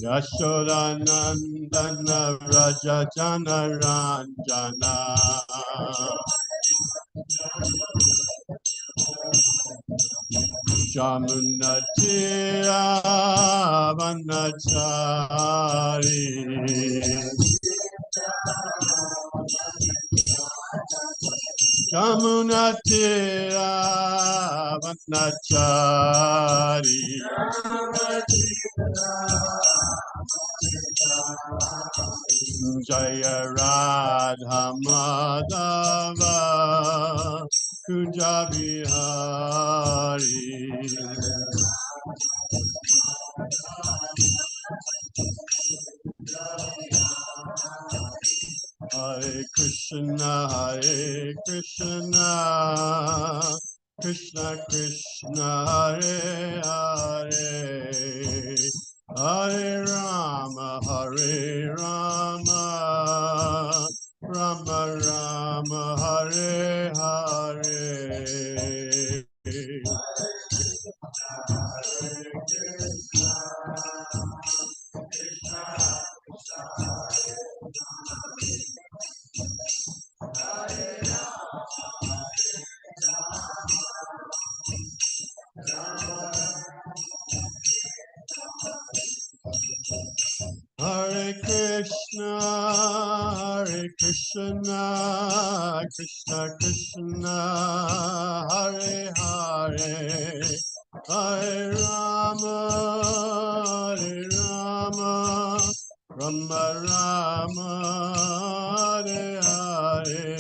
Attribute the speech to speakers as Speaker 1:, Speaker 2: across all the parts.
Speaker 1: Yashodanandana Raja Jana Ranjana Jamunatira Vanachari Jamunatira Vanachari Jaya Radha Madhava Kunja Bihari Hare Krishna Krishna Krishna Hare Hare Hare Rama Rama Rama Hare Hare Hare Krishna Krishna Krishna Hare Hare Hare Rama Rama Rama Hare Hare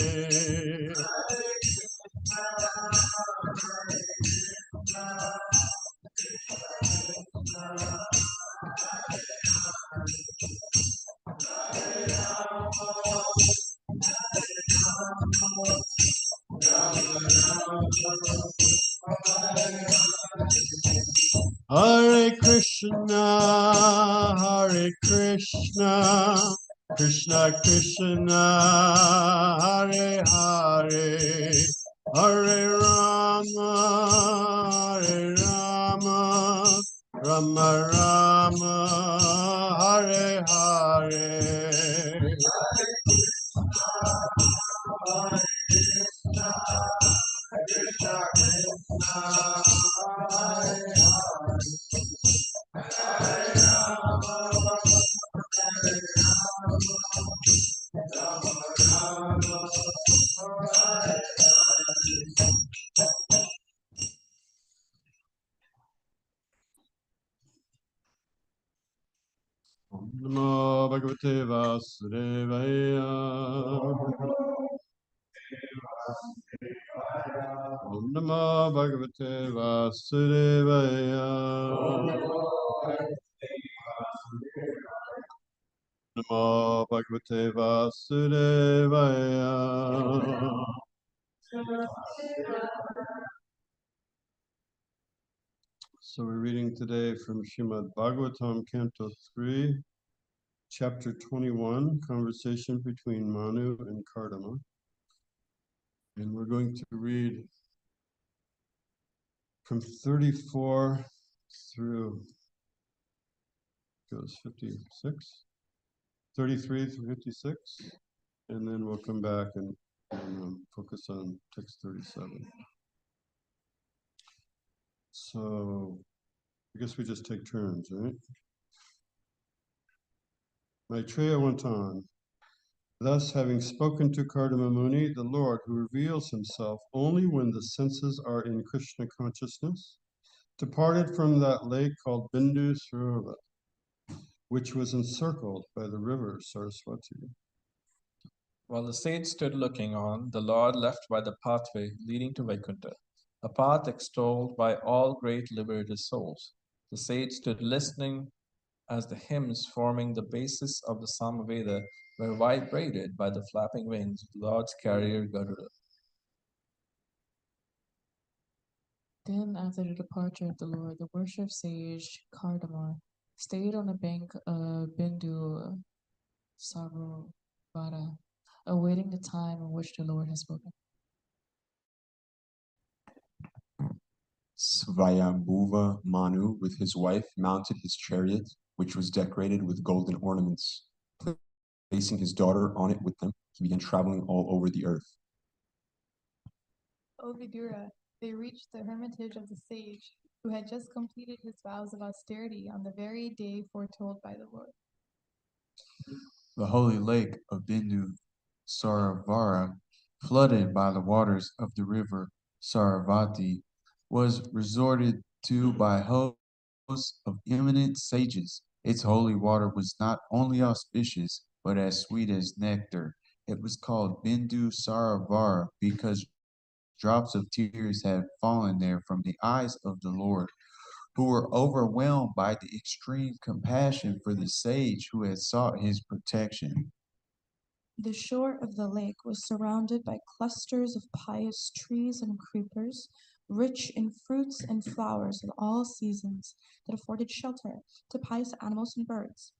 Speaker 1: Hare Krishna Krishna Krishna Hare Hare Hare Rama Rama Rama Hare Hare Om Namo Bhagavate Vasudevaya Om Namo Bhagavate Vasudevaya Namo Bhagavate Vasudevaya. So we're reading today from Srimad Bhagavatam, Canto 3, Chapter 21, Conversation between Manu and Kardama. And we're going to read from 34 through, goes 56, 33 through 56, and then we'll come back and focus on text 37. So I guess we just take turns, right? Maitreya went on. Thus, having spoken to Kardama Muni, the Lord, who reveals himself only when the senses are in Krishna consciousness, departed from that lake called Bindu Sarovar, which was encircled by the river Saraswati.
Speaker 2: While the sage stood looking on, the Lord left by the pathway leading to Vaikuntha, a path extolled by all great liberated souls. The sage stood listening as the hymns forming the basis of the Samaveda were vibrated by the flapping wings of the Lord's carrier Garuda.
Speaker 3: Then, after the departure of the Lord, the worship sage Kardama stayed on the bank of Bindu Sarovara, awaiting the time in which the Lord has spoken.
Speaker 4: Svayambhuva Manu with his wife mounted his chariot, which was decorated with golden ornaments. Placing his daughter on it with them, he began traveling all over the earth.
Speaker 5: O Vidura, they reached the hermitage of the sage, who had just completed his vows of austerity on the very day foretold by the Lord.
Speaker 6: The holy lake of Bindu Saravara, flooded by the waters of the river Saravati, was resorted to by hosts of eminent sages. Its holy water was not only auspicious, but as sweet as nectar. It was called Bindu Saravara because drops of tears had fallen there from the eyes of the Lord, who were overwhelmed by the extreme compassion for the sage who had sought his protection.
Speaker 7: The shore of the lake was surrounded by clusters of pious trees and creepers, rich in fruits and flowers of all seasons, that afforded shelter to pious animals and birds,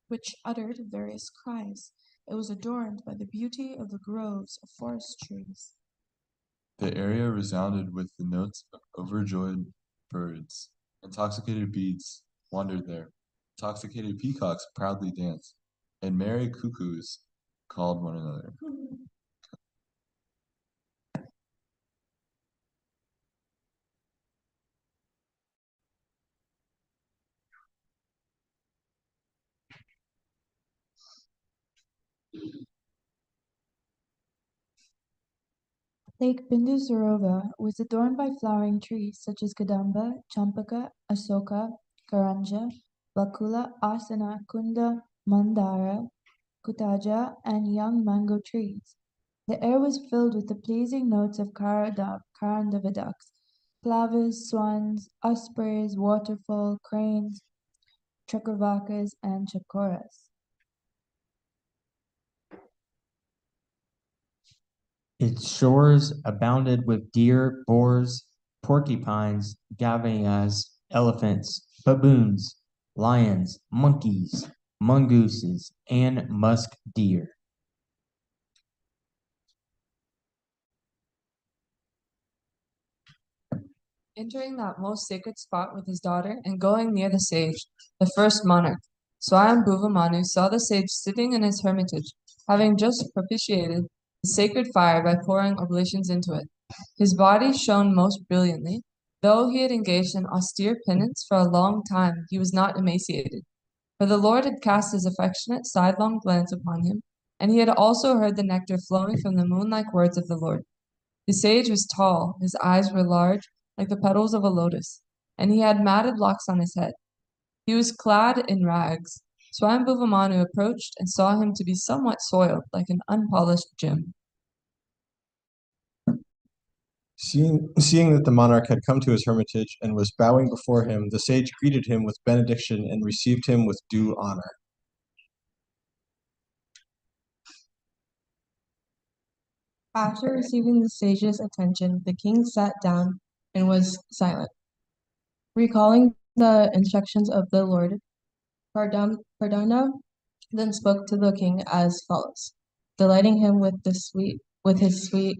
Speaker 7: which uttered various cries. It was adorned by the beauty of the groves of forest trees.
Speaker 6: The area resounded with the notes of overjoyed birds. Intoxicated bees wandered there. Intoxicated peacocks proudly danced, and merry cuckoos called one another.
Speaker 7: Lake Bindusarova was adorned by flowering trees such as Kadamba, Champaka, Asoka, Karanja, Vakula, Asana, Kunda, Mandara, Kutaja, and young mango trees. The air was filled with the pleasing notes of Karandava ducks, plovers, swans, ospreys, waterfowl, cranes, chakravakas, and chakoras.
Speaker 8: Its shores abounded with deer, boars, porcupines, gavias, elephants, baboons, lions, monkeys, mongooses, and musk deer.
Speaker 9: Entering that most sacred spot with his daughter and going near the sage, the first monarch, Swayambhuva Manu saw the sage sitting in his hermitage, having just propitiated the sacred fire by pouring oblations into it. His body shone most brilliantly. Though he had engaged in austere penance for a long time, he was not emaciated, for the Lord had cast his affectionate sidelong glance upon him, and he had also heard the nectar flowing from the moon-like words of the Lord. The sage was tall, his eyes were large, like the petals of a lotus, and he had matted locks on his head. He was clad in rags. Swayambhuva Manu approached and saw him to be somewhat soiled, like an unpolished gem.
Speaker 10: Seeing that the monarch had come to his hermitage and was bowing before him, the sage greeted him with benediction and received him with due honor.
Speaker 5: After receiving the sage's attention, the king sat down and was silent. Recalling the instructions of the Lord, Pardana then spoke to the king as follows, delighting him with his sweet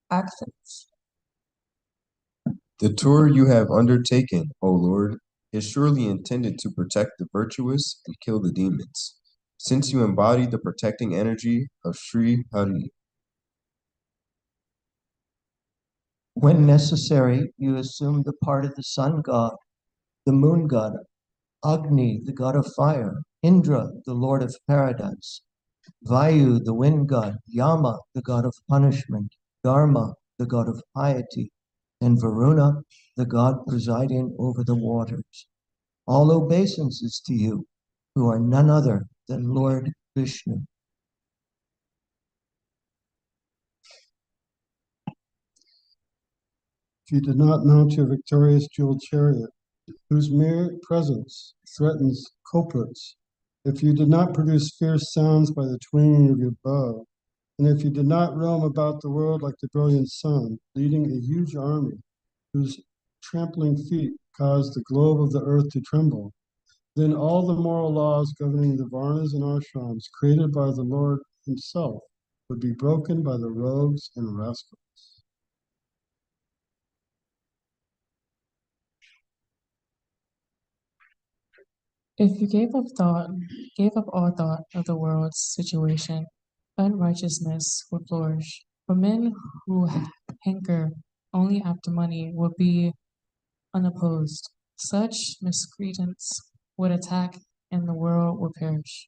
Speaker 5: accents.
Speaker 4: The tour you have undertaken, O Lord, is surely intended to protect the virtuous and kill the demons, since you embody the protecting energy of Sri Hari.
Speaker 11: When necessary, you assume the part of the sun god, the moon god, Agni, the god of fire, Indra, the lord of paradise, Vayu, the wind god, Yama, the god of punishment, Dharma, the god of piety, and Varuna, the god presiding over the waters. All obeisances to you, who are none other than Lord Vishnu.
Speaker 1: If you did not mount your victorious jeweled chariot, whose mere presence threatens culprits, if you did not produce fierce sounds by the twinging of your bow, and if you did not roam about the world like the brilliant sun, leading a huge army whose trampling feet cause the globe of the earth to tremble, then all the moral laws governing the varnas and ashrams created by the Lord himself would be broken by the rogues and rascals.
Speaker 3: If you gave up all thought of the world's situation, unrighteousness would flourish. For men who hanker only after money will be unopposed. Such miscreants would attack, and the world would perish.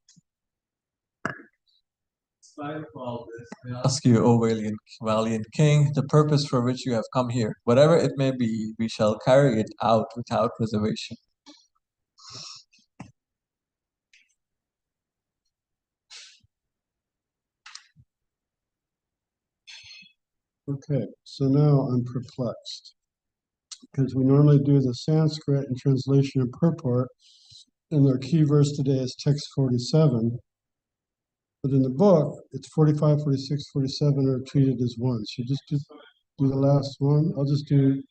Speaker 2: Ask you, O valiant king, the purpose for which you have come here. Whatever it may be, we shall carry it out without reservation.
Speaker 1: Okay, so now I'm perplexed because we normally do the Sanskrit and translation and purport, and our key verse today is text 47. But in the book, it's 45, 46, 47 are treated as one. So just do the last one. I'll just do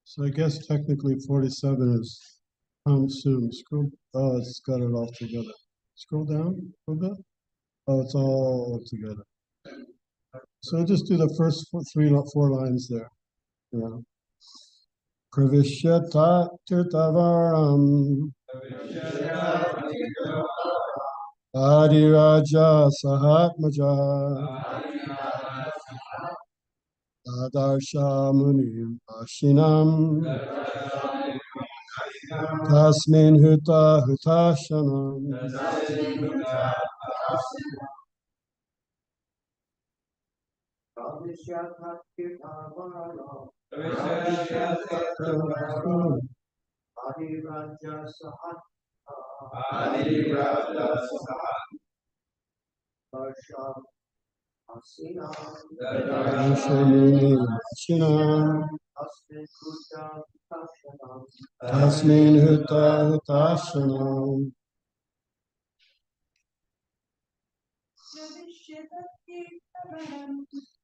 Speaker 1: so I guess technically 47 is come soon. Scroll. Oh, it's got it all together. Scroll down a little bit. Oh, it's all together. So just do the first 4 lines there. Yeah. Pravishyata tirtavaram Adiraja Sahatmaja Adarsha Munim Ashinam Tasmin Huta Hutashanam Munim Ashinam Tasmin Huta Hutashanam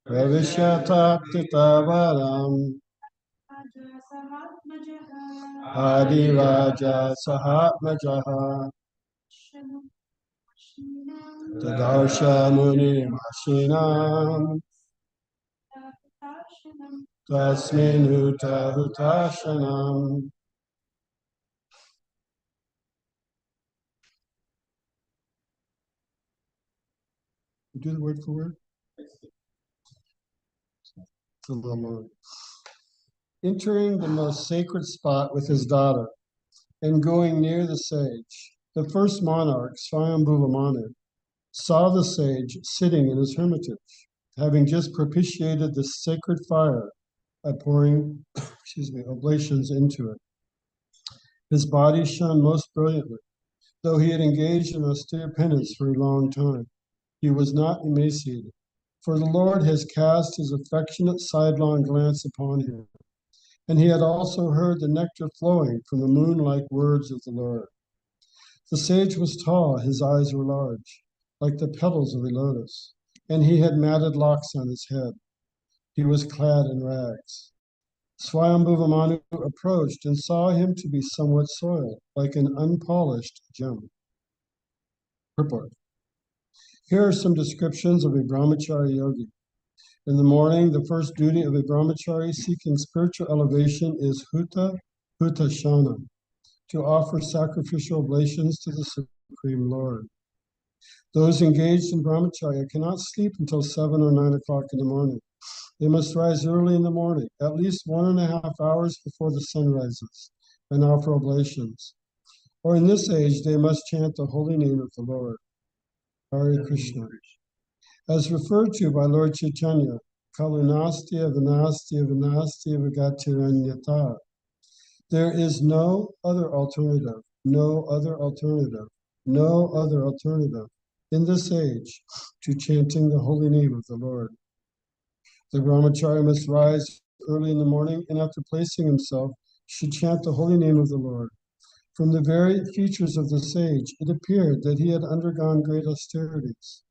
Speaker 1: Pravishyata Titavaram Adiraja Sahatmajaha Tadarsha Muni Mashinam Tasmin Huta Hutashanam. Do the word for word? It's a little more. Entering the most sacred spot with his daughter and going near the sage, the first monarch, Swayambhuva Manu, saw the sage sitting in his hermitage, having just propitiated the sacred fire by pouring oblations into it. His body shone most brilliantly, though he had engaged in austere penance for a long time. He was not emaciated, for the Lord has cast his affectionate sidelong glance upon him, and he had also heard the nectar flowing from the moon-like words of the Lord. The sage was tall, his eyes were large, like the petals of a lotus, and he had matted locks on his head. He was clad in rags. Swayambhuva Manu approached and saw him to be somewhat soiled, like an unpolished gem. Purport. Here are some descriptions of a Bramachari yogi. In the morning, the first duty of a Bramachari seeking spiritual elevation is Hutashana, to offer sacrificial oblations to the Supreme Lord. Those engaged in Brahmacharya cannot sleep until 7 or 9 o'clock in the morning. They must rise early in the morning, at least 1.5 hours before the sun rises, and offer oblations. Or in this age, they must chant the holy name of the Lord. Hare Krishna. As referred to by Lord Chaitanya, Kalunastya Vinastya Vinastya Vigatiranyata. There is no other alternative, no other alternative, no other alternative in this age to chanting the holy name of the Lord. The Brahmachari must rise early in the morning and after placing himself should chant the holy name of the Lord. From the very features of the sage, it appeared that he had undergone great austerities.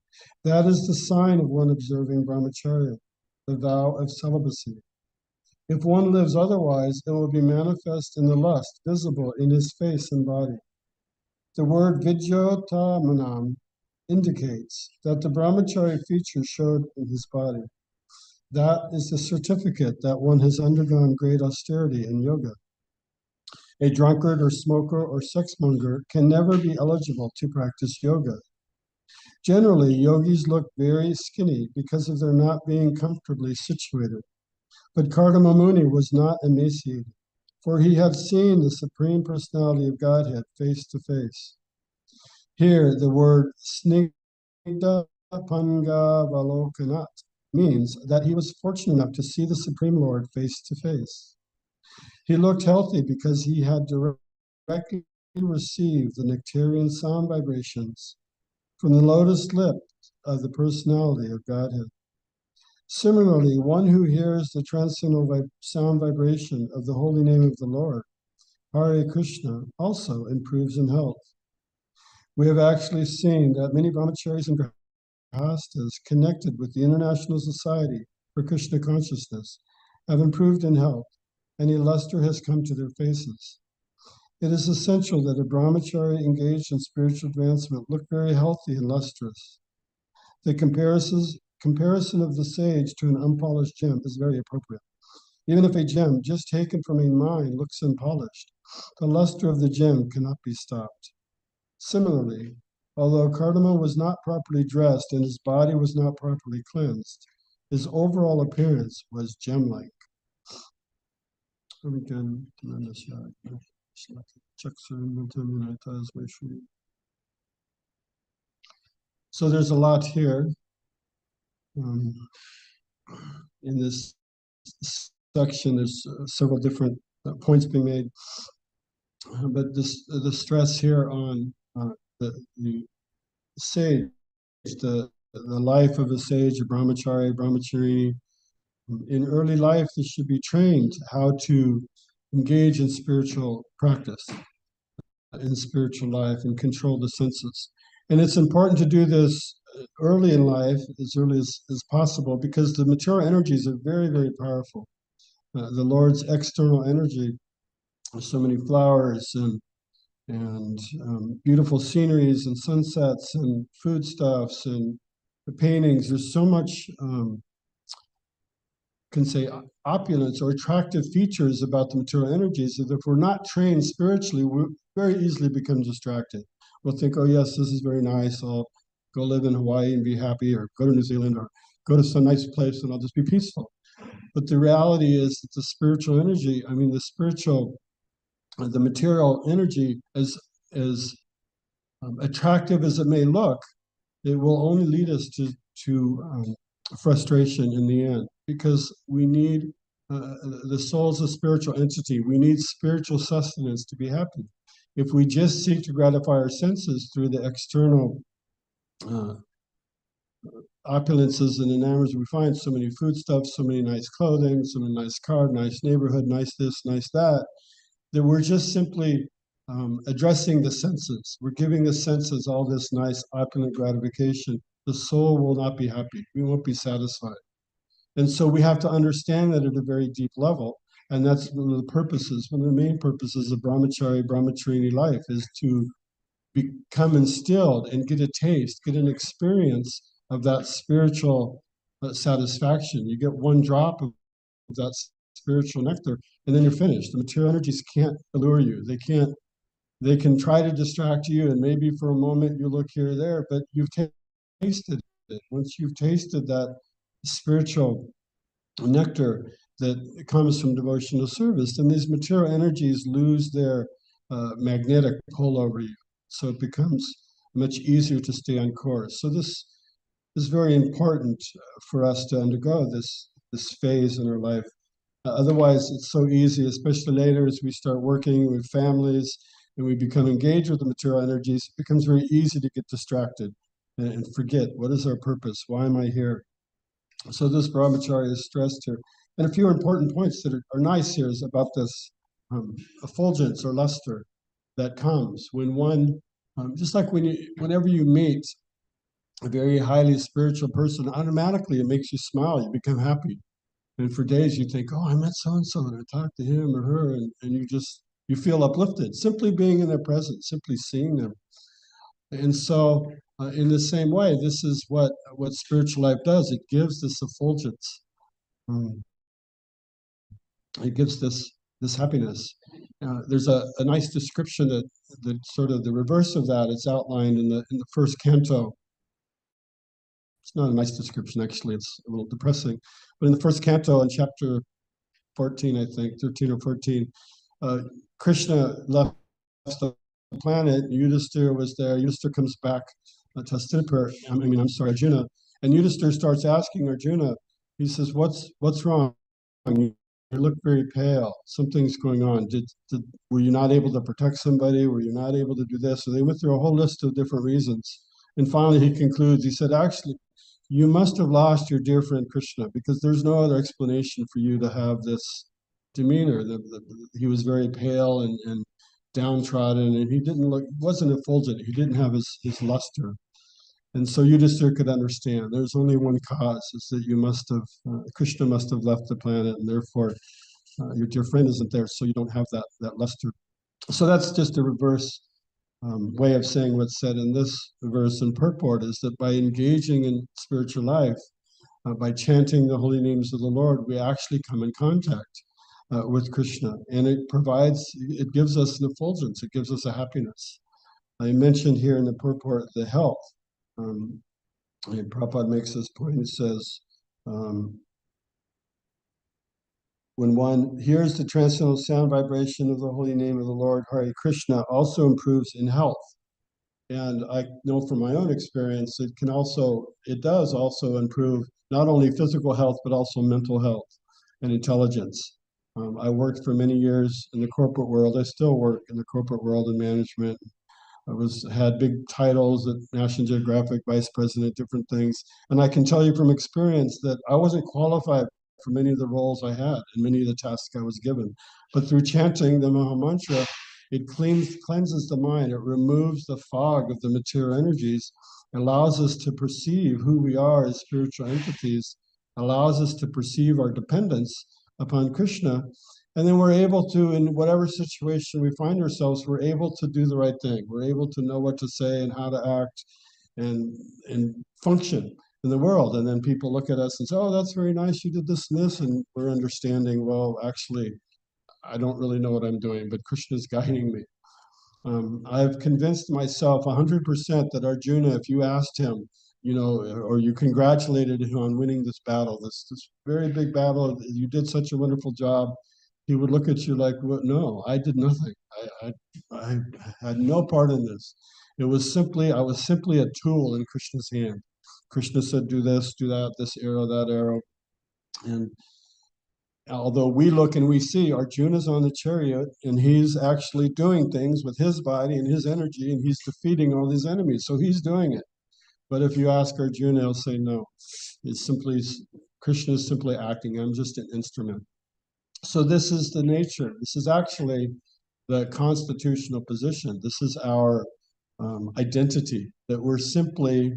Speaker 1: That is the sign of one observing Brahmacharya, the vow of celibacy. If one lives otherwise, it will be manifest in the lust visible in his face and body. The word Vidyotamanam indicates that the Brahmachari feature showed in his body. That is the certificate that one has undergone great austerity in yoga. A drunkard or smoker or sexmonger can never be eligible to practice yoga. Generally, yogis look very skinny because of their not being comfortably situated. But Kardama Muni was not emaciated, for he had seen the Supreme Personality of Godhead face to face. Here, the word snigdha panga valokanat means that he was fortunate enough to see the Supreme Lord face to face. He looked healthy because he had directly received the nectarian sound vibrations from the lotus lips of the personality of Godhead. Similarly, one who hears the transcendental sound vibration of the holy name of the Lord, Hare Krishna, also improves in health. We have actually seen that many brahmacharis and grihastas connected with the International Society for Krishna Consciousness have improved in health, and a luster has come to their faces. It is essential that a brahmachari engaged in spiritual advancement look very healthy and lustrous. The comparison of the sage to an unpolished gem is very appropriate. Even if a gem just taken from a mine looks unpolished, the luster of the gem cannot be stopped. Similarly, although Kardama was not properly dressed and his body was not properly cleansed, his overall appearance was gem-like. So there's a lot here in this section. There's several different points being made, but the stress here on the sage, the life of a sage, a brahmachari. In early life, they should be trained how to engage in spiritual practice, in spiritual life, and control the senses. And it's important to do this early in life, as early as possible, because the material energies are very, very powerful. The Lord's external energy, so many flowers and beautiful sceneries and sunsets and foodstuffs and the paintings. There's so much, can say, opulence or attractive features about the material energies that if we're not trained spiritually, we very easily become distracted. We'll think, oh yes, this is very nice. I'll go live in Hawaii and be happy, or go to New Zealand, or go to some nice place and I'll just be peaceful. But the reality is that the spiritual energy, the material energy, as attractive as it may look, it will only lead us to frustration in the end, because we need the soul's a spiritual entity. We need spiritual sustenance to be happy. If we just seek to gratify our senses through the external opulences and enamors, we find so many foodstuffs, so many nice clothing, so many nice car, nice neighborhood, nice this, nice that we're just simply addressing the senses. We're giving the senses all this nice opulent gratification. The soul will not be happy. We won't be satisfied. And so we have to understand that at a very deep level. And that's one of the purposes, one of the main purposes of brahmacharini life, is to become instilled and get a taste, get an experience of that spiritual satisfaction. You get one drop of that spiritual nectar, and then you're finished. The material energies can't allure you. They can try to distract you, and maybe for a moment you look here or there, but you've tasted it. Once you've tasted that spiritual nectar that comes from devotional service, then these material energies lose their magnetic pull over you. So it becomes much easier to stay on course. So this is very important for us to undergo this phase in our life. Otherwise, it's so easy, especially later as we start working with families and we become engaged with the material energies, it becomes very easy to get distracted and forget, what is our purpose? Why am I here? So this brahmacharya is stressed here. And a few important points that are nice here is about this effulgence or luster that comes when one, just like whenever you meet a very highly spiritual person, automatically it makes you smile, you become happy. And for days you think, oh, I met so-and-so and I talked to him or her, and you feel uplifted, simply being in their presence, simply seeing them. And so in the same way, this is what spiritual life does. It gives this effulgence. it gives this happiness. There's a nice description that sort of the reverse of that is outlined in the first canto. It's not a nice description, actually. It's a little depressing. But in the first canto, in chapter 14, I think, 13 or 14, Krishna left the planet. Yudhisthira was there. Yudhisthira comes back to Hastinapur. Arjuna. And Yudhisthira starts asking Arjuna, he says, what's wrong? You look very pale. Something's going on. Were you not able to protect somebody? Were you not able to do this? So they went through a whole list of different reasons. And finally he concludes, he said, actually, you must have lost your dear friend Krishna, because there's no other explanation for you to have this demeanor. He was very pale and downtrodden, and he wasn't effulgent. He didn't have his luster. And so Yudhisthira could understand. There's only one cause, is that Krishna must have left the planet, and therefore your dear friend isn't there, so you don't have that luster. So that's just a reverse way of saying what's said in this verse and purport, is that by engaging in spiritual life, by chanting the holy names of the Lord, we actually come in contact with Krishna, and it gives us an effulgence, it gives us a happiness. I mentioned here in the purport the health. Prabhupada makes this point. He says, when one hears the transcendental sound vibration of the holy name of the Lord, Hare Krishna, also improves in health. And I know from my own experience, it does also improve not only physical health, but also mental health and intelligence. I worked for many years in the corporate world. I still work in the corporate world in management. Had big titles at National Geographic, vice president, different things. And I can tell you from experience that I wasn't qualified for many of the roles I had and many of the tasks I was given. But through chanting the Maha Mantra, it cleanses the mind. It removes the fog of the material energies, allows us to perceive who we are as spiritual entities, allows us to perceive our dependence upon Krishna. And then we're able to, in whatever situation we find ourselves, we're able to do the right thing. We're able to know what to say and how to act and function in the world. And then people look at us and say, oh, that's very nice, you did this and this. And we're understanding, well, actually, I don't really know what I'm doing, but Krishna's guiding me. I've convinced myself 100% that Arjuna, if you asked him, or you congratulated him on winning this battle, this very big battle, you did such a wonderful job, he would look at you like, well, no, I did nothing. I had no part in this. I was simply a tool in Krishna's hand. Krishna said, do this, do that, this arrow, that arrow. And although we look and we see Arjuna's on the chariot and he's actually doing things with his body and his energy, and he's defeating all these enemies. So he's doing it. But if you ask Arjuna, he'll say, no, Krishna is simply acting. I'm just an instrument. So this is the nature. This is actually the constitutional position. This is our identity, that we're simply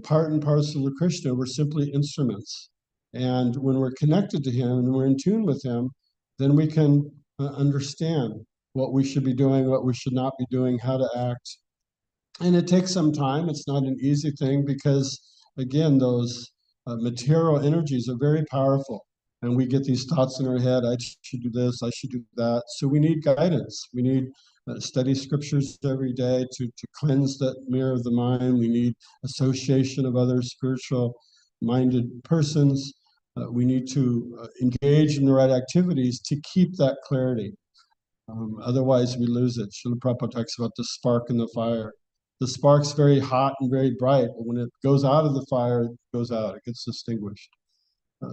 Speaker 1: part and parcel of Krishna. We're simply instruments. And when we're connected to him and we're in tune with him, then we can understand what we should be doing, what we should not be doing, how to act. And it takes some time. It's not an easy thing because, again, those material energies are very powerful. And we get these thoughts in our head, I should do this, I should do that. So we need guidance. We need study scriptures every day to cleanse that mirror of the mind. We need association of other spiritual-minded persons. We need to engage in the right activities to keep that clarity. Otherwise, we lose it. Srila Prabhupada talks about the spark in the fire. The spark's very hot and very bright, but when it goes out of the fire, it goes out. It gets extinguished.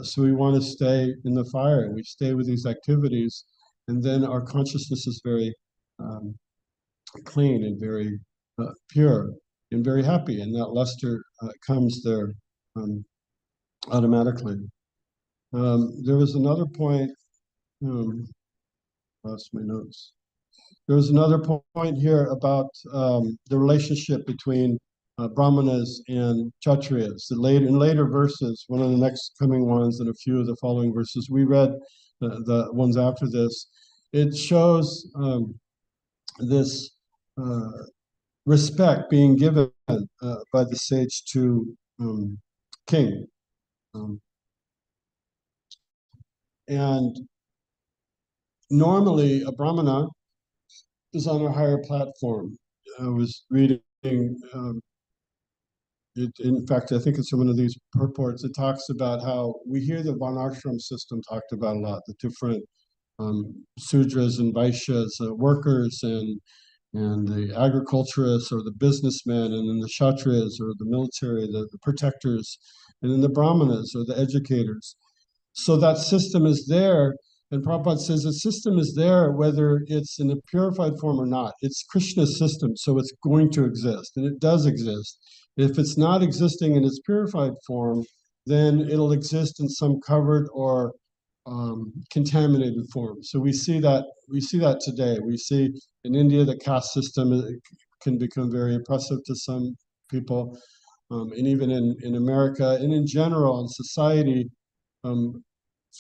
Speaker 1: So we want to stay in the fire, and we stay with these activities, and then our consciousness is very clean and very pure and very happy, and that luster comes there automatically. There was another point, lost my notes. There was another point here about the relationship between Brahmanas and Kshatriyas. In later verses, one of the next coming ones and a few of the following verses, we read the ones after this, it shows this respect being given by the sage to king. And normally a Brahmana is on a higher platform. I was reading, in fact, I think it's one of these purports. It talks about how we hear the Varnashram system talked about a lot, the different Sudras and Vaishyas, workers and the agriculturists or the businessmen, and then the Kshatriyas or the military, the protectors, and then the Brahmanas or the educators. So that system is there, and Prabhupada says the system is there whether it's in a purified form or not. It's Krishna's system, so it's going to exist, and it does exist. If it's not existing in its purified form, then it'll exist in some covered or contaminated form. So we see that today. We see in India the caste system can become very oppressive to some people, and even in America and in general in society.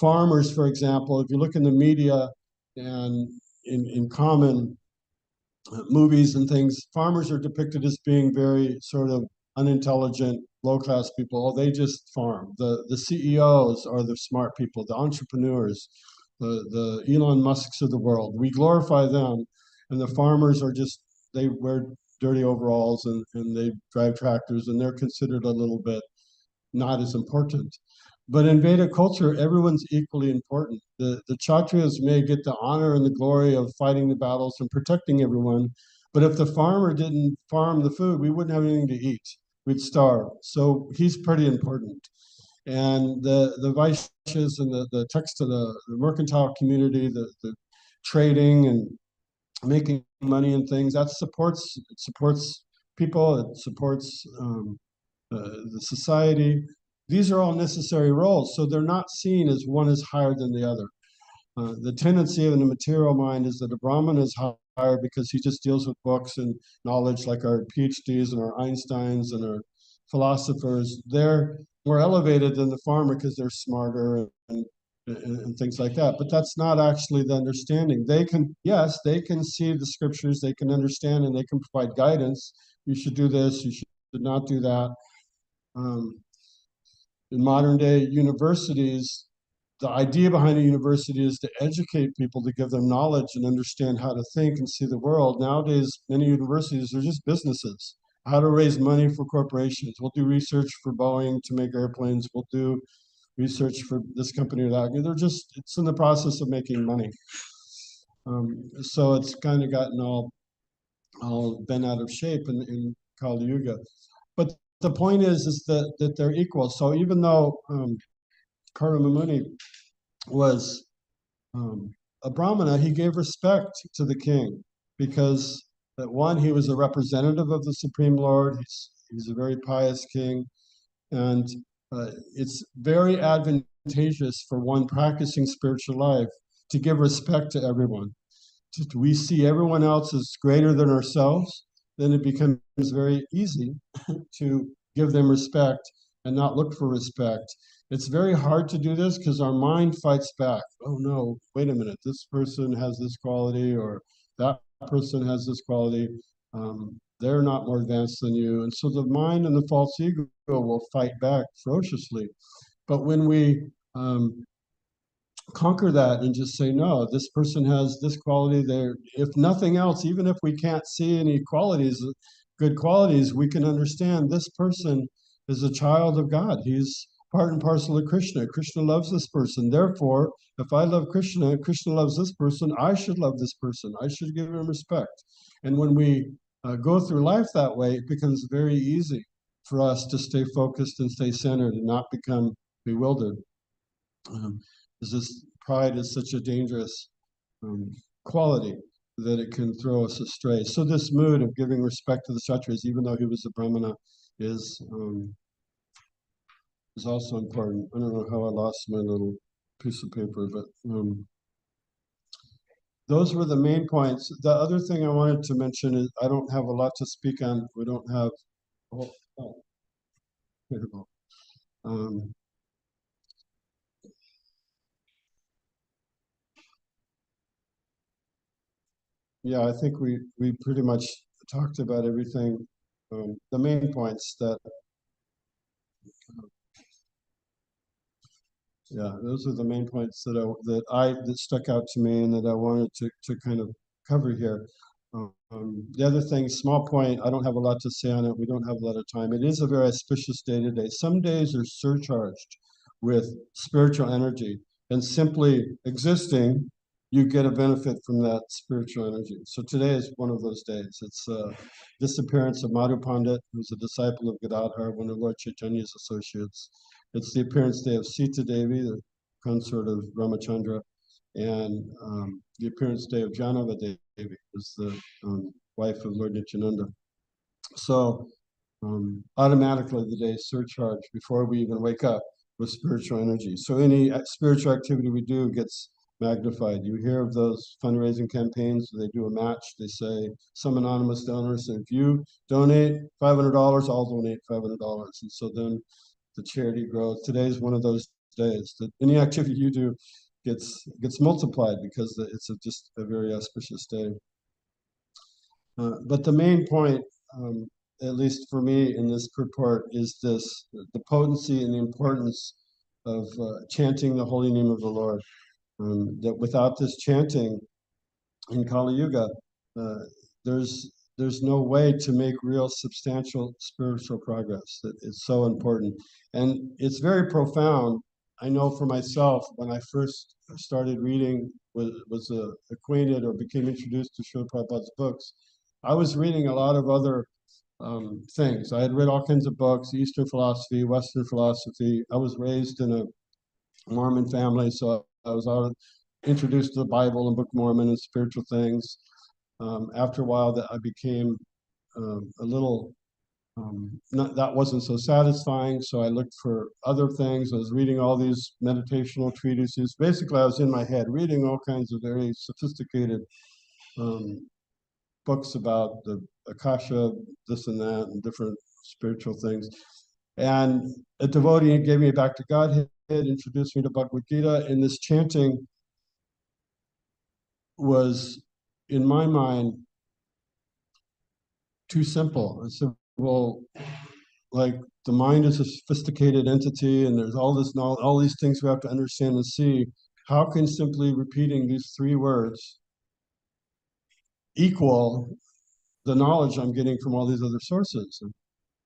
Speaker 1: Farmers, for example, if you look in the media and in common movies and things, farmers are depicted as being very sort of unintelligent, low-class people. Oh, they just farm. The CEOs are the smart people, the entrepreneurs, the Elon Musks of the world. We glorify them, and the farmers are just, they wear dirty overalls and they drive tractors, and they're considered a little bit not as important. But in Veda culture, everyone's equally important. The Kshatriyas may get the honor and the glory of fighting the battles and protecting everyone, but if the farmer didn't farm the food, we wouldn't have anything to eat. We'd starve. So he's pretty important. And the Vaishyas and the text of the mercantile community, the trading and making money and things, that supports people, it supports the society. These are all necessary roles, so they're not seen as one is higher than the other. The tendency in the material mind is that a Brahman is higher because he just deals with books and knowledge, like our PhDs and our Einsteins and our philosophers. They're more elevated than the farmer because they're smarter and things like that. But that's not actually the understanding. They can see the scriptures, they can understand, and they can provide guidance. You should do this, you should not do that. In modern day universities, the idea behind a university is to educate people, to give them knowledge and understand how to think and see the world. Nowadays, many universities are just businesses. How to raise money for corporations. We'll do research for Boeing to make airplanes. We'll do research for this company or that. It's in the process of making money. So it's kind of gotten all bent out of shape in Kali Yuga. But the point is that they're equal. So even though Karma Muni was a Brahmana, he gave respect to the king because, one, he was a representative of the Supreme Lord. He's a very pious king, and it's very advantageous for one practicing spiritual life to give respect to everyone. We see everyone else as greater than ourselves, then it becomes very easy to give them respect and not look for respect. It's very hard to do this because our mind fights back. Oh no, wait a minute, this person has this quality or that person has this quality. They're not more advanced than you. And so the mind and the false ego will fight back ferociously. But when we conquer that and just say, no, this person has this quality there. If nothing else, even if we can't see any qualities, good qualities, we can understand this person is a child of God. He's part and parcel of Krishna. Krishna loves this person. Therefore, if I love Krishna, Krishna loves this person, I should love this person. I should give him respect. And when we go through life that way, it becomes very easy for us to stay focused and stay centered and not become bewildered. This pride is such a dangerous quality that it can throw us astray. So this mood of giving respect to the Kshatriyas, even though he was a Brahmana, is also important. I don't know how I lost my little piece of paper, but those were the main points. The other thing I wanted to mention is I don't have a lot to speak on. We don't have. Yeah, I think we pretty much talked about everything. The main points that Yeah, those are the main points that stuck out to me and that I wanted to kind of cover here. The other thing, small point, I don't have a lot to say on it. We don't have a lot of time. It is a very auspicious day today. Some days are surcharged with spiritual energy, and simply existing, you get a benefit from that spiritual energy. So today is one of those days. It's disappearance of Madhu Pandit, who's a disciple of Gadadhar, one of Lord Chaitanya's associates. It's the appearance day of Sita Devi, the consort of Ramachandra, and the appearance day of Janava Devi, is the wife of Lord Nityananda. So automatically the day is surcharged before we even wake up with spiritual energy. So any spiritual activity we do gets magnified. You hear of those fundraising campaigns, they do a match, they say, some anonymous donors, if you donate $500, I'll donate $500. And so then the charity grows. Today is one of those days that any activity you do gets multiplied because it's just a very auspicious day. But the main point, at least for me in this purport, is the potency and the importance of chanting the holy name of the Lord. That without this chanting in Kali Yuga, there's no way to make real substantial spiritual progress. That it's so important. And it's very profound. I know for myself, when I first started reading, was acquainted or became introduced to Srila Prabhupada's books, I was reading a lot of other things. I had read all kinds of books, Eastern philosophy, Western philosophy. I was raised in a Mormon family, so I was introduced to the Bible and Book of Mormon and spiritual things. After a while, that I became a little, that wasn't so satisfying, so I looked for other things. I was reading all these meditational treatises. Basically, I was in my head reading all kinds of very sophisticated books about the Akasha, this and that, and different spiritual things. And a devotee gave me back to Godhead, introduced me to Bhagavad Gita, and this chanting was, in my mind, too simple. I said, well, like the mind is a sophisticated entity and there's all this knowledge, all these things we have to understand and see. How can simply repeating these 3 words equal the knowledge I'm getting from all these other sources? And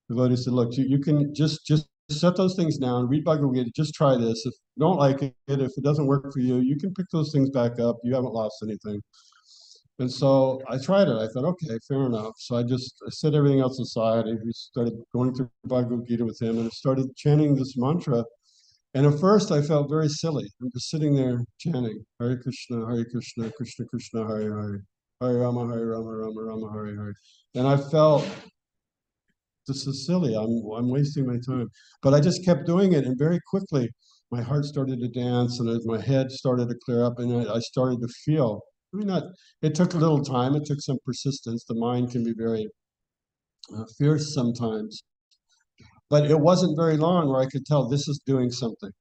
Speaker 1: the devotee said, look, you can just set those things down, read Bhagavad Gita, just try this. If you don't like it, if it doesn't work for you, you can pick those things back up. You haven't lost anything. And so I tried it. I thought, okay, fair enough. So I set everything else aside. We started going through Bhagavad Gita with him and I started chanting this mantra. And at first I felt very silly. I'm just sitting there chanting, Hare Krishna, Krishna Krishna, Hare Hare, Hare Rama, Rama Rama, Hare Hare. And I felt, this is silly. I'm wasting my time. But I just kept doing it, and very quickly my heart started to dance, and my head started to clear up, and I started to feel. It took a little time. It took some persistence. The mind can be very fierce sometimes. But it wasn't very long where I could tell this is doing something.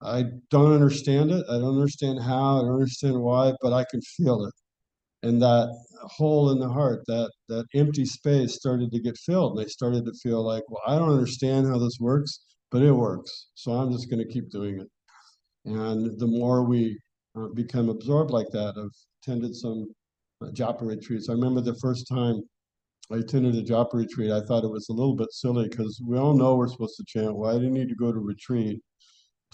Speaker 1: I don't understand it. I don't understand how. I don't understand why, but I can feel it. And that hole in the heart, that empty space started to get filled. And I started to feel like, well, I don't understand how this works, but it works. So I'm just going to keep doing it. And the more we become absorbed like that, I've attended some japa retreats. I remember the first time I attended a japa retreat, I thought it was a little bit silly because we all know we're supposed to chant. Why do you need to go to retreat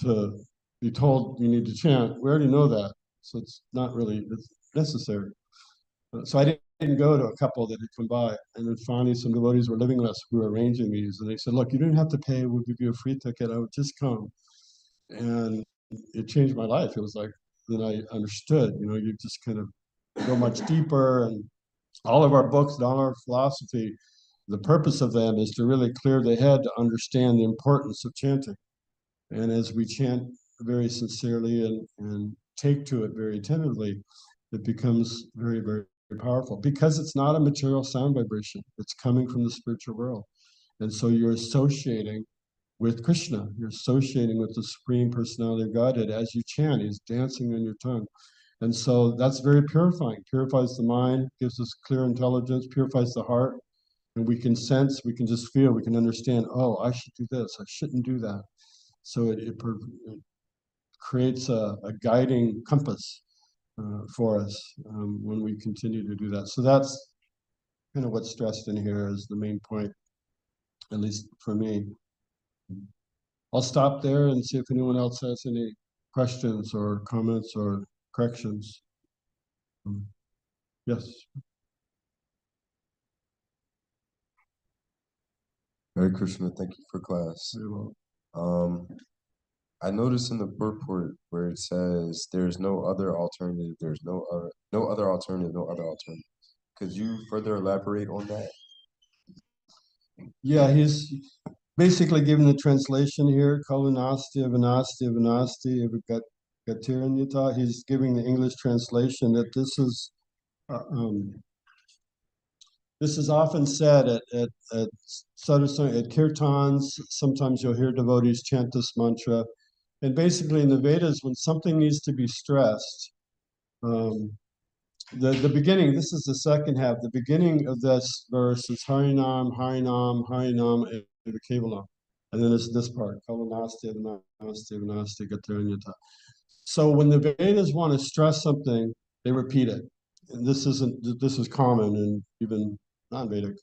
Speaker 1: to be told you need to chant? We already know that. So it's not really necessary. So I didn't go to a couple that had come by. And then finally some devotees were living with us who were arranging these. And they said, look, you didn't have to pay. We'll give you a free ticket. I would just come. And it changed my life. It was like, then I understood, you just kind of go much deeper. And all of our books and all our philosophy, the purpose of them is to really clear the head to understand the importance of chanting. And as we chant very sincerely and take to it very attentively, it becomes very, very powerful because it's not a material sound vibration. It's coming from the spiritual world. And so you're associating with Krishna. You're associating with the Supreme Personality of Godhead as you chant. He's dancing on your tongue. And so that's very purifying. Purifies the mind, gives us clear intelligence, purifies the heart. And we can sense, we can just feel, we can understand, oh, I should do this. I shouldn't do that. So it creates a guiding compass for us when we continue to do that. So that's kind of what's stressed in here is the main point, at least for me. I'll stop there and see if anyone else has any questions or comments or corrections. Yes.
Speaker 4: Hare Krishna, thank you for class.
Speaker 1: Very well.
Speaker 4: I noticed in the purport where it says there's no other alternative, there's no other alternative. Could you further elaborate on that?
Speaker 1: Yeah, he's basically given the translation here, Kalunasti, Vinasti, Vinasti, Gatiranyata. He's giving the English translation that this is often said at satsang, at kirtans. Sometimes you'll hear devotees chant this mantra. And basically in the Vedas, when something needs to be stressed, the beginning, this is the second half, the beginning of this verse is Harinam, Harinam, Harinam, and Kevalam. And then it's this part, Kalanasti, Vinasti, Vinasti, Gatiranyata. So when the Vedas want to stress something, they repeat it. And this is common in even non-Vedic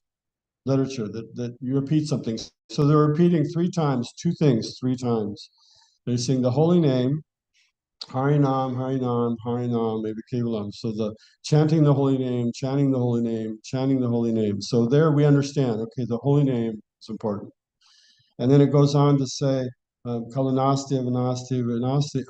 Speaker 1: literature, that you repeat something. So they're repeating three times, two things, three times. They sing the holy name, Harinam, Harinam, Harinam, maybe Kevalam. So the chanting the holy name, chanting the holy name, chanting the holy name. So there we understand, okay, the holy name is important. And then it goes on to say, Kalanasti, Vinasti, Vinasti,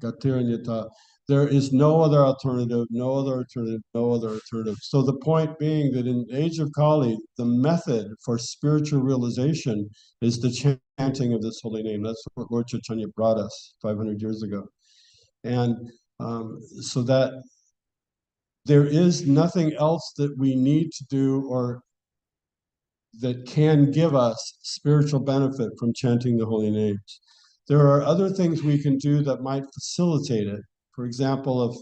Speaker 1: Gatiranyata. There is no other alternative, no other alternative, no other alternative. So the point being that in the age of Kali, the method for spiritual realization is the chanting of this holy name. That's what Lord Chaitanya brought us 500 years ago. And so that there is nothing else that we need to do or that can give us spiritual benefit from chanting the holy names. There are other things we can do that might facilitate it. For example,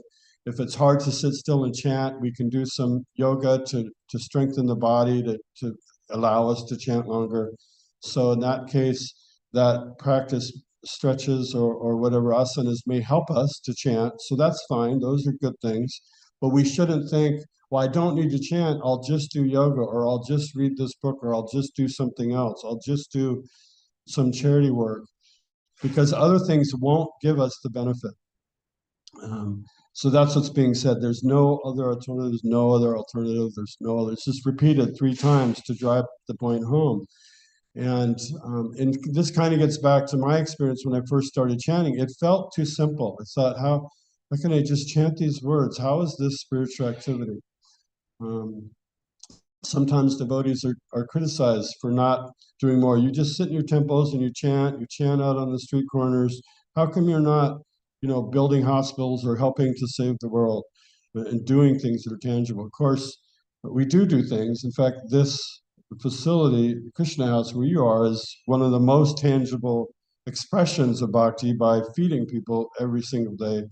Speaker 1: if it's hard to sit still and chant, we can do some yoga to strengthen the body, to allow us to chant longer. So in that case, that practice stretches or whatever asanas may help us to chant. So that's fine. Those are good things. But we shouldn't think, well, I don't need to chant. I'll just do yoga, or I'll just read this book, or I'll just do something else. I'll just do some charity work, because other things won't give us the benefit. So that's what's being said. There's no other alternatives, no other alternative. There's no other. It's just repeated three times to drive the point home. And this kind of gets back to my experience when I first started chanting. It felt too simple. I thought, how can I just chant these words? How is this spiritual activity? Sometimes devotees are criticized for not doing more. You just sit in your temples and you chant out on the street corners. How come you're not, building hospitals or helping to save the world and doing things that are tangible? Of course, we do things. In fact, this facility, Krishna House, where you are, is one of the most tangible expressions of bhakti by feeding people every single day.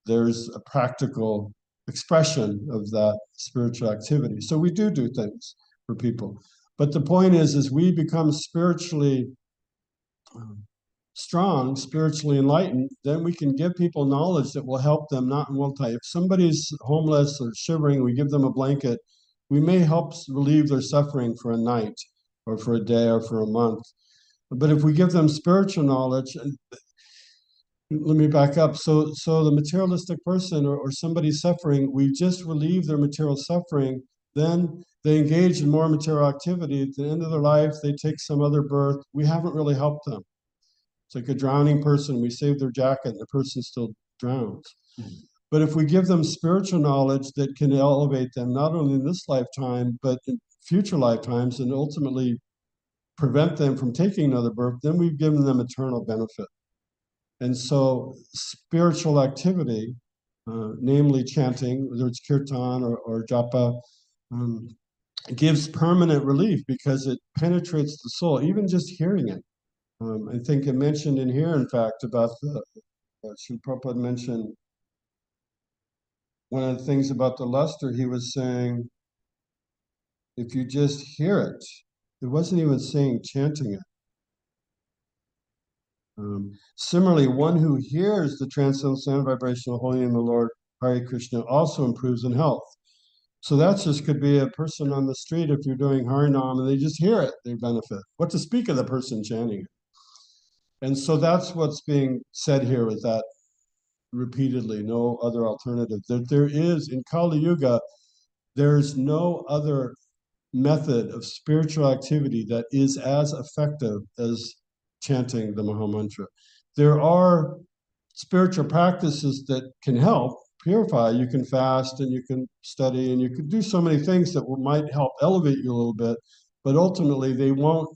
Speaker 1: There's a practical expression of that spiritual activity. So we do things for people. But the point is we become spiritually strong, spiritually enlightened, then we can give people knowledge that will help them, not in one type. If somebody's homeless or shivering, we give them a blanket, we may help relieve their suffering for a night or for a day or for a month. But if we give them spiritual knowledge, let me back up. So the materialistic person or somebody suffering, we just relieve their material suffering, then they engage in more material activity. At the end of their life, they take some other birth. We haven't really helped them. It's like a drowning person. We save their jacket and the person still drowns. Mm-hmm. But if we give them spiritual knowledge that can elevate them, not only in this lifetime, but in future lifetimes, and ultimately prevent them from taking another birth, then we've given them eternal benefit. And so spiritual activity, namely chanting, whether it's kirtan or japa, gives permanent relief because it penetrates the soul, even just hearing it. I think it mentioned in here, in fact, about Srila Prabhupada mentioned one of the things about the luster. He was saying, if you just hear it, it wasn't even saying chanting it. Similarly, one who hears the transcendental sound vibrational holy name of the Lord, Hare Krishna, also improves in health. So that just could be a person on the street, if you're doing Harinam and they just hear it, they benefit. What to speak of the person chanting it? And so that's what's being said here with that repeatedly, no other alternative. There is, in Kali Yuga, there's no other method of spiritual activity that is as effective as chanting the Mahamantra. There are spiritual practices that can help purify. You can fast and you can study and you can do so many things that might help elevate you a little bit, but ultimately they won't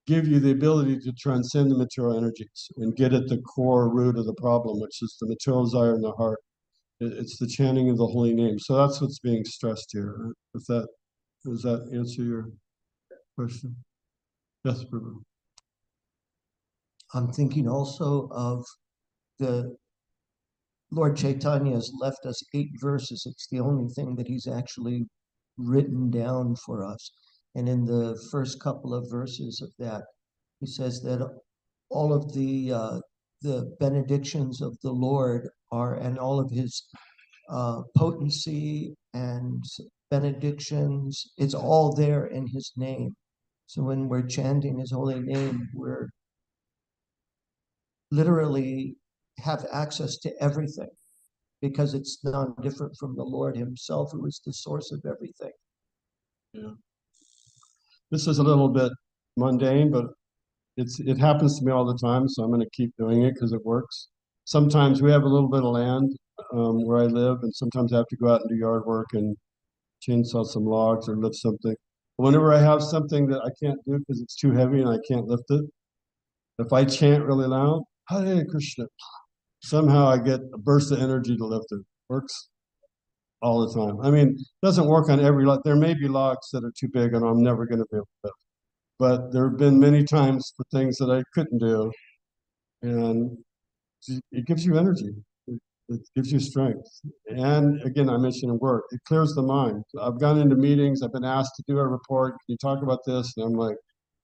Speaker 1: give you the ability to transcend the material energies and get at the core root of the problem, which is the material desire in the heart. It's the chanting of the holy name. So that's what's being stressed here. Does that answer your question? Yes, Prabhu.
Speaker 11: I'm thinking also of the Lord Chaitanya has left us 8 verses. It's the only thing that he's actually written down for us. And in the first couple of verses of that, he says that all of the benedictions of the Lord are, and all of his potency and benedictions, it's all there in his name. So when we're chanting his holy name, we're literally have access to everything, because it's not different from the Lord himself, who is the source of everything.
Speaker 1: Yeah. This is a little bit mundane, but it happens to me all the time, so I'm going to keep doing it because it works. Sometimes we have a little bit of land where I live, and sometimes I have to go out and do yard work and chainsaw some logs or lift something. Whenever I have something that I can't do because it's too heavy and I can't lift it, if I chant really loud, Hare Krishna, somehow I get a burst of energy to lift it. Works all the time. I mean, it doesn't work on every log. There may be logs that are too big and I'm never going to be able to lift. But there have been many times for things that I couldn't do, and it gives you energy. It gives you strength. And again, I mentioned work. It clears the mind. I've gone into meetings. I've been asked to do a report. Can you talk about this? And I'm like,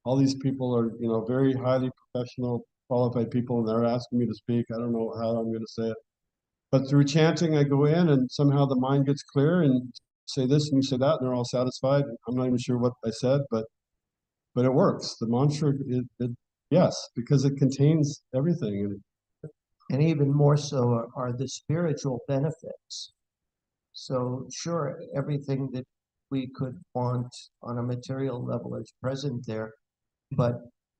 Speaker 1: all these people are, very highly professional, qualified people, and they're asking me to speak. I don't know how I'm going to say it. But through chanting, I go in, and somehow the mind gets clear, and say this and you say that, and they're all satisfied. I'm not even sure what I said, but it works. The mantra, yes, because it contains everything.
Speaker 11: And even more so are the spiritual benefits. So sure, everything that we could want on a material level is present there, but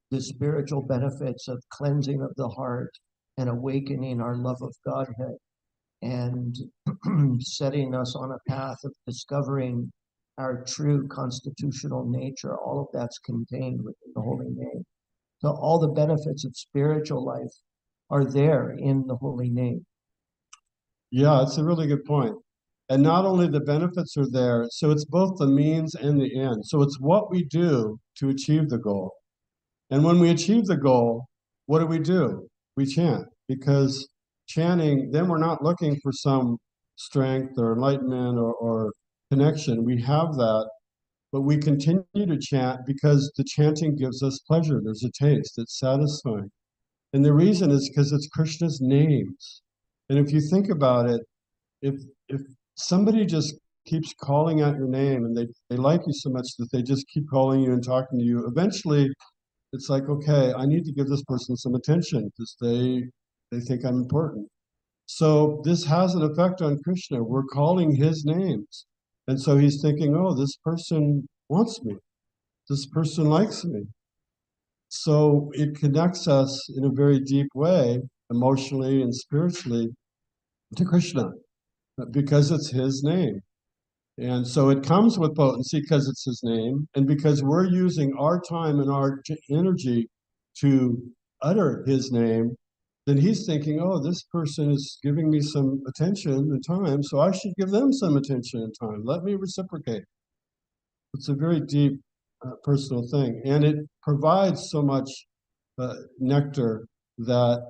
Speaker 11: the spiritual benefits of cleansing of the heart and awakening our love of Godhead and setting us on a path of discovering our true constitutional nature, all of that's contained within the holy name. So all the benefits of spiritual life are there in the holy name.
Speaker 1: Yeah, it's a really good point. And not only the benefits are there, so it's both the means and the end. So it's what we do to achieve the goal. And when we achieve the goal, what do? We chant, because chanting, then we're not looking for some strength or enlightenment or connection. We have that, but we continue to chant because the chanting gives us pleasure. There's a taste, it's satisfying. And the reason is because it's Krishna's names. And if you think about it, if somebody just keeps calling out your name and they like you so much that they just keep calling you and talking to you, eventually it's like, okay, I need to give this person some attention because they think I'm important. So this has an effect on Krishna. We're calling his names. And so he's thinking, oh, this person wants me. This person likes me. So it connects us in a very deep way, emotionally and spiritually, to Krishna, because it's his name. And so it comes with potency because it's his name, and because we're using our time and our energy to utter his name, then he's thinking, oh, this person is giving me some attention and time, so I should give them some attention and time. Let me reciprocate. It's a very deep personal thing, and it provides so much nectar that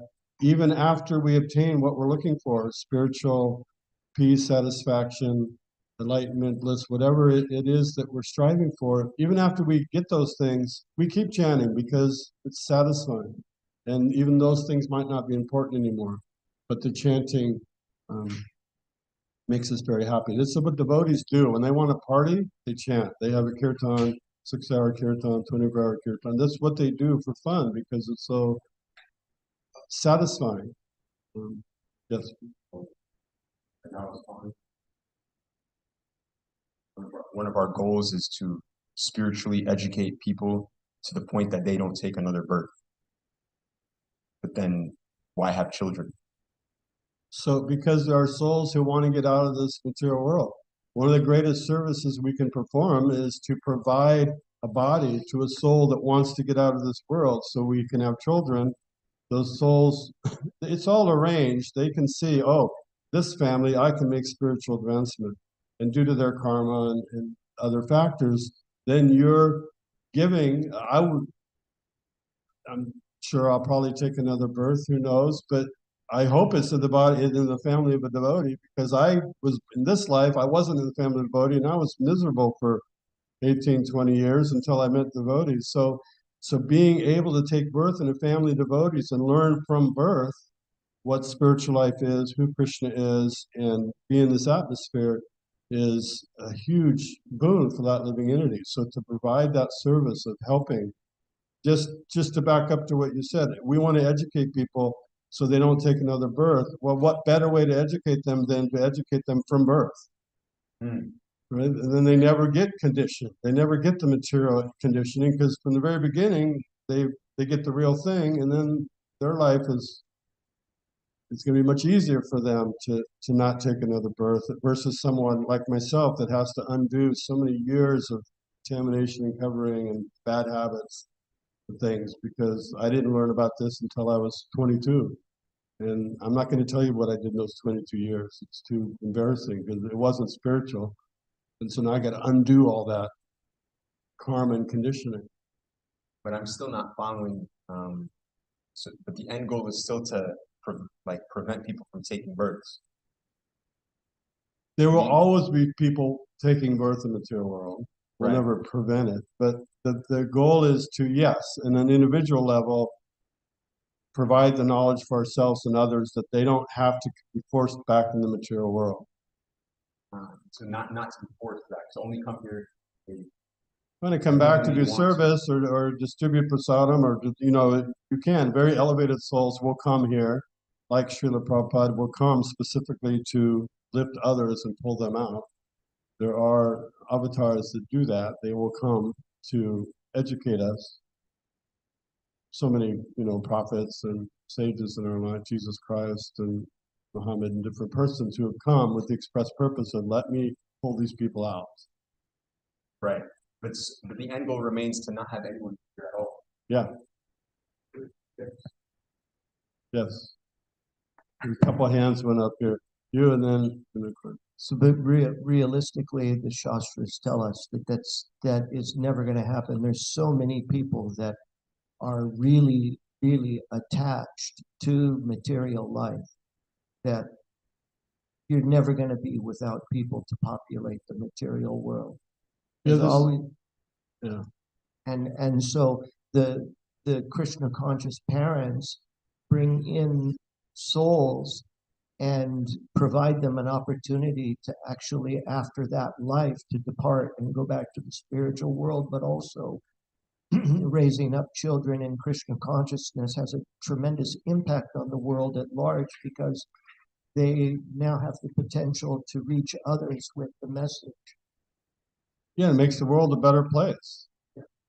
Speaker 1: even after we obtain what we're looking for, spiritual peace, satisfaction, enlightenment, bliss, whatever it is that we're striving for, even after we get those things, we keep chanting because it's satisfying. And even those things might not be important anymore, but the chanting makes us very happy. This is what devotees do. When they want to party, they chant. They have a kirtan, 6-hour kirtan, 24-hour kirtan. That's what they do for fun because it's so satisfying. Yes.
Speaker 4: One of our goals is to spiritually educate people to the point that they don't take another birth. But then why have children?
Speaker 1: So because there are souls who want to get out of this material world. One of the greatest services we can perform is to provide a body to a soul that wants to get out of this world so we can have children. Those souls, it's all arranged. They can see, oh, this family, I can make spiritual advancement. And due to their karma and other factors, then you're giving, I'm sure I'll probably take another birth, who knows, but I hope it's in the body, in the family of a devotee, because I was, in this life, I wasn't in the family of a devotee, and I was miserable for 18, 20 years until I met devotees. So being able to take birth in a family of devotees and learn from birth what spiritual life is, who Krishna is, and be in this atmosphere is a huge boon for that living entity. So to provide that service of helping, just to back up to what you said, we want to educate people so they don't take another birth. Well, what better way to educate them than to educate them from birth? Right? And then they never get conditioned. They never get the material conditioning because from the very beginning, they get the real thing, and then their life is, it's going to be much easier for them to not take another birth versus someone like myself that has to undo so many years of contamination and covering and bad habits and things because I didn't learn about this until I was 22. And I'm not going to tell you what I did in those 22 years. It's too embarrassing because it wasn't spiritual. And so now I got to undo all that karma and conditioning.
Speaker 4: But I'm still not following. But the end goal is still to prevent people from taking births.
Speaker 1: There will always be people taking birth in the material world. We'll
Speaker 4: Right.
Speaker 1: never prevent it. But the goal is to, yes, in an individual level, provide the knowledge for ourselves and others that they don't have to be forced back in the material world.
Speaker 4: So not to be forced back. So only come here.
Speaker 1: When they come back to
Speaker 4: When
Speaker 1: do
Speaker 4: you want
Speaker 1: service or distribute prasadam or, you can. Very elevated souls will come here, like Srila Prabhupada will come specifically to lift others and pull them out. There are avatars that do that. They will come to educate us. So many, prophets and sages in our life, Jesus Christ and Muhammad and different persons who have come with the express purpose of let me pull these people out.
Speaker 4: Right. But the end goal remains to not have anyone here at all.
Speaker 1: Yeah. Yes. A couple of hands went up here. You and then.
Speaker 11: So, but realistically, the Shastras tell us that is never going to happen. There's so many people that are really, really attached to material life that you're never going to be without people to populate the material world. There's always,
Speaker 1: yeah.
Speaker 11: And so the Krishna conscious parents bring in souls and provide them an opportunity to actually, after that life, to depart and go back to the spiritual world, but also raising up children in Krishna consciousness has a tremendous impact on the world at large because they now have the potential to reach others with the message.
Speaker 1: Yeah, it makes the world a better place.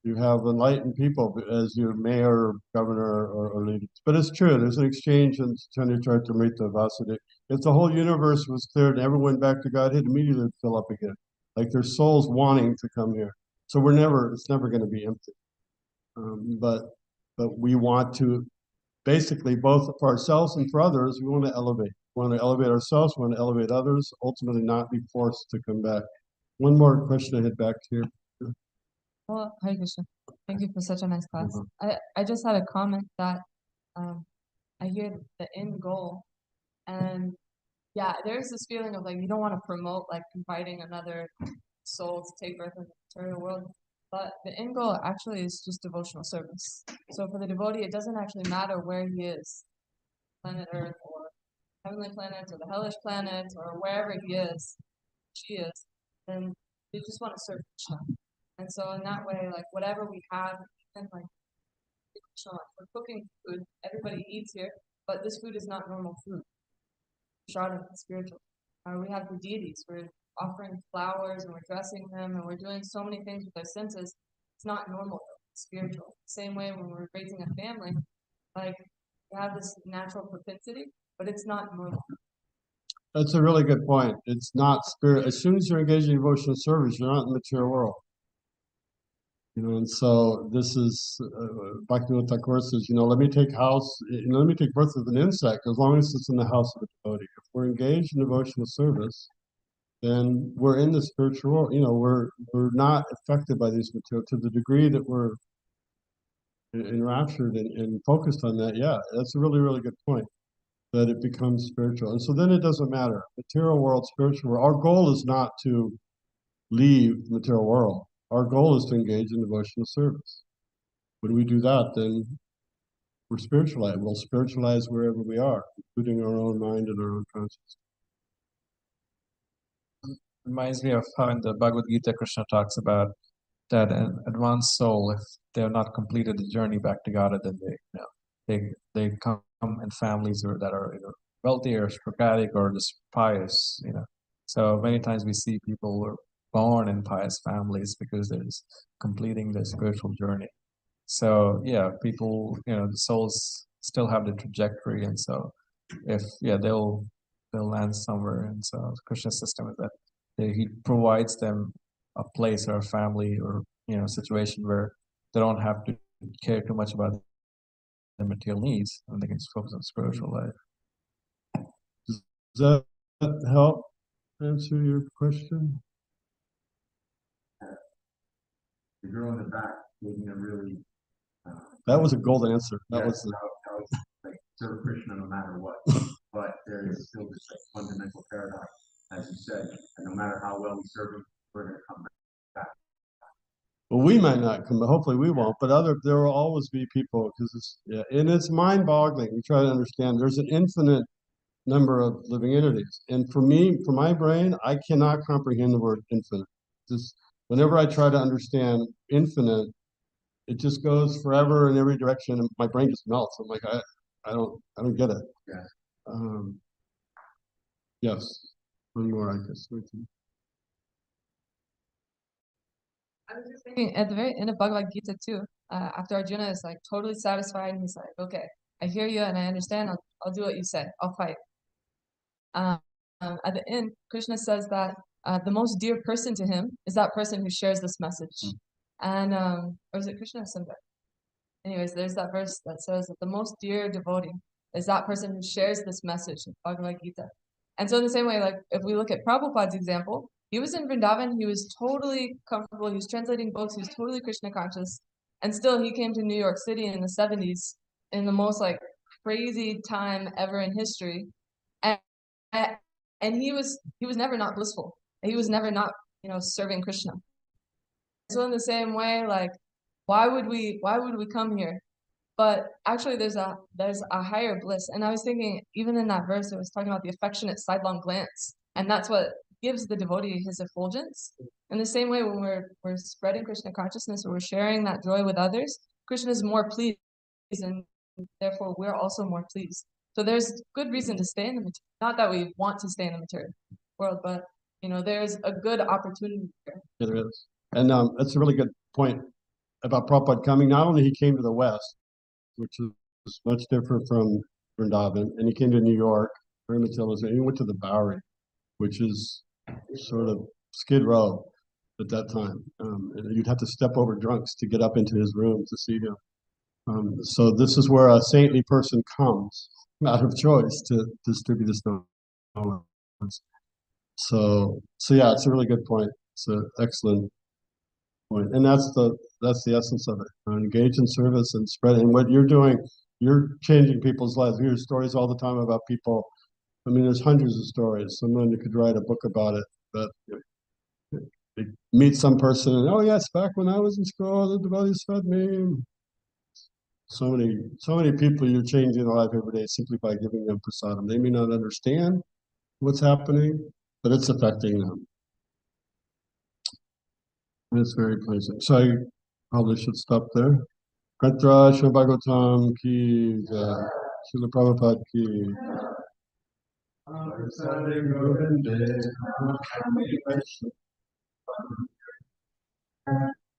Speaker 1: You have enlightened people as your mayor, governor, or leader. But it's true, there's an exchange in Chaitanya Charitamrita Vasudeva. If the whole universe was cleared and everyone went back to Godhead, immediately it'd fill up again. Like there's souls wanting to come here. So it's never going to be empty. But we want to, basically, both for ourselves and for others, we want to elevate. We want to elevate ourselves, we want to elevate others, ultimately not be forced to come back. One more question I had back here.
Speaker 9: Well, Hare Krishna. Thank you for such a nice class. I just had a comment that I hear the end goal, and yeah, there's this feeling of like you don't want to promote like inviting another soul to take birth in the material world, But the end goal actually is just devotional service. So for the devotee, it doesn't actually matter where he is, planet Earth or heavenly planets or the hellish planets or wherever he is, she is, then they just want to serve Krishna. And so in that way, like whatever we have, and like Krishna, we're cooking food, everybody eats here, but this food is not normal food. Prasada, spiritual. We have the deities. We're offering flowers and we're dressing them and we're doing so many things with our senses. It's not normal, it's spiritual. Same way when we're raising a family, like we have this natural propensity, but it's not normal.
Speaker 1: That's a really good point. It's not spirit. As soon as you're engaged in devotional service, you're not in the material world. And so this is Bhaktivinoda Thakur says, let me take birth as an insect as long as it's in the house of a devotee. If we're engaged in devotional service, then we're in the spiritual world. We're not affected by these material to the degree that we're enraptured and focused on that. Yeah, that's a really, really good point. That it becomes spiritual. And so then it doesn't matter. Material world, spiritual world. Our goal is not to leave the material world. Our goal is to engage in devotional service. When we do that, then we're spiritualized. We'll spiritualize wherever we are, including our own mind and our own consciousness.
Speaker 2: Reminds me of how in the Bhagavad Gita, Krishna talks about that an advanced soul, if they have not completed the journey back to God, then they come in families that are wealthy or sporadic or just pious. So many times we see people who are born in pious families because they're just completing the spiritual journey. So yeah, people, the souls still have the trajectory, and so if they'll land somewhere. And so Krishna's system is that he provides them a place or a family or situation where they don't have to care too much about their material needs, and they can just focus on spiritual life.
Speaker 1: Does that help answer your question?
Speaker 12: The girl in the back gave me a really
Speaker 1: that was a golden answer. That was
Speaker 12: like serve Krishna no matter what. But there is still this fundamental paradox, as you said, and no matter how well we serve him, we're going to come back.
Speaker 1: Well, we might not come, but hopefully we won't. But there will always be people because and it's mind-boggling. We try to understand. There's an infinite number of living entities, and for my brain, I cannot comprehend the word infinite. Just whenever I try to understand infinite, it just goes forever in every direction, and my brain just melts. I'm like, I don't get it.
Speaker 12: Yeah.
Speaker 1: Yes. One more, I guess.
Speaker 9: I was just thinking at the very end of Bhagavad Gita too, after Arjuna is like totally satisfied and he's like, okay, I hear you and I understand, I'll do what you say, I'll fight. At the end, Krishna says that the most dear person to him is that person who shares this message. And, or is it Krishna or somebody? Anyways, there's that verse that says that the most dear devotee is that person who shares this message of Bhagavad Gita. And so in the same way, like if we look at Prabhupada's example, he was in Vrindavan, he was totally comfortable, he was translating books, he was totally Krishna conscious, and still he came to New York City in the 70s in the most like crazy time ever in history. And he was never not blissful. He was never not, serving Krishna. So in the same way, like why would we come here? But actually there's a higher bliss. And I was thinking, even in that verse, it was talking about the affectionate sidelong glance. And that's what gives the devotee his effulgence. In the same way, when we're spreading Krishna consciousness or we're sharing that joy with others, Krishna is more pleased, and therefore we're also more pleased. So there's good reason to stay in the material. Not that we want to stay in the material world, but there's a good opportunity here.
Speaker 1: There is. And that's a really good point about Prabhupada coming. Not only he came to the West, which is much different from Vrindavan, and he came to New York, and he went to the Bowery, which is sort of Skid Row at that time. And you'd have to step over drunks to get up into his room to see him. So this is where a saintly person comes out of choice to distribute this knowledge. So yeah, it's a really good point. It's an excellent point, and that's the essence of it. Engage in service and spread. And what you're doing, you're changing people's lives. We hear stories all the time about people. I mean, there's hundreds of stories. Someone could write a book about it. But they meet some person and, oh yes, back when I was in school, the devotees fed me. So many people you're changing their life every day simply by giving them prasadam. They may not understand what's happening, but it's affecting them. And it's very pleasant. So I probably should stop there. Katra Shri Bhagavatam ki jai. Srila Prabhupada ki.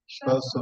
Speaker 1: Shvasa